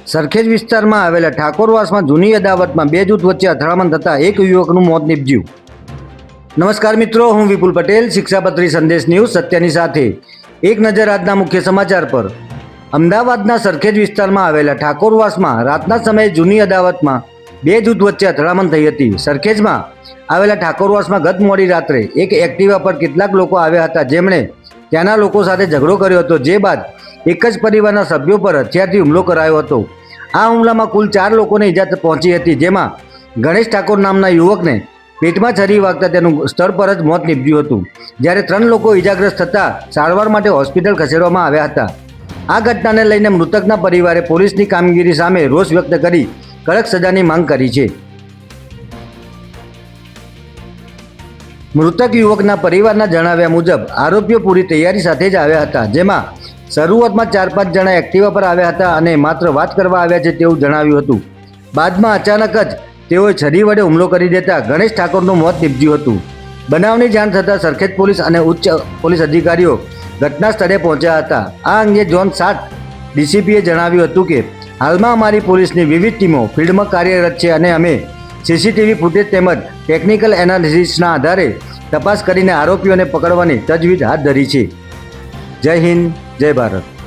સરખેજ વિસ્તારમાં આવેલા ઠાકોરવાસમાં જૂની અદાવતમાં બે જૂથ વચ્ચે અથડામણ થતાં એક યુવકનું મોત નીપજ્યું. નમસ્કાર મિત્રો, હું વિપુલ પટેલ, શિક્ષાપત્રી સંદેશ ન્યૂઝ સત્યની સાથે. એક નજર આજના મુખ્ય સમાચાર પર. અમદાવાદના સરખેજ વિસ્તારમાં આવેલા ઠાકોરવાસમાં રાતના સમયે જૂની અદાવતમાં બે જૂથ વચ્ચે અથડામણ થઈ હતી. સરખેજમાં આવેલા ઠાકોરવાસમાં ગત મોડી રાત્રે એક એક્ટિવા પર કેટલાક લોકો આવ્યા હતા, જેમણે ત્યાંના લોકો સાથે ઝઘડો કર્યો હતો. જે બાદ એક જ પરિવારના સભ્યો પર હથિયારથી હુમલો કરાયો હતો. આ હુમલામાં કુલ 4 લોકોને ઈજા પહોંચી હતી, જેમાં ગણેશ ઠાકોર નામના યુવકને પેટમાં છરી વાગતા તેનું સ્થળ પર જ મોત નીપજ્યું હતું, જ્યારે 3 લોકો ઈજાગ્રસ્ત થતાં સારવાર માટે હોસ્પિટલ ખસેડવામાં આવ્યા હતા. આ ઘટનાને લઈને મૃતકના પરિવારે પોલીસની કામગીરી સામે રોષ વ્યક્ત કરી કડક સજાની માંગ કરી છે. મૃતક યુવકના પરિવારના જણાવ્યા મુજબ આરોપીઓ પૂરી તૈયારી સાથે જ આવ્યા હતા, જેમાં શરૂઆતમાં 4-5 જણા એક્ટિવા પર આવ્યા હતા અને માત્ર વાત કરવા આવ્યા છે તેવું જણાવ્યું હતું. બાદમાં અચાનક જ તેઓએ છરી વડે હુમલો કરી દેતા ગણેશ ઠાકોરનું મોત નીપજ્યું હતું. બનાવની જાણ થતાં સરખેજ પોલીસ અને ઉચ્ચ પોલીસ અધિકારીઓ ઘટના સ્થળે પહોંચ્યા હતા. આ અંગે ઝોન 7 ડીસીપીએ જણાવ્યું હતું કે હાલમાં અમારી પોલીસની વિવિધ ટીમો ફિલ્ડમાં કાર્યરત છે અને અમે સીસીટીવી ફૂટેજ તેમજ ટેકનિકલ એનાલિસિસના આધારે તપાસ કરીને આરોપીઓને પકડવાની તજવીજ હાથ ધરી છે. જય હિન્દ, જય ભારત.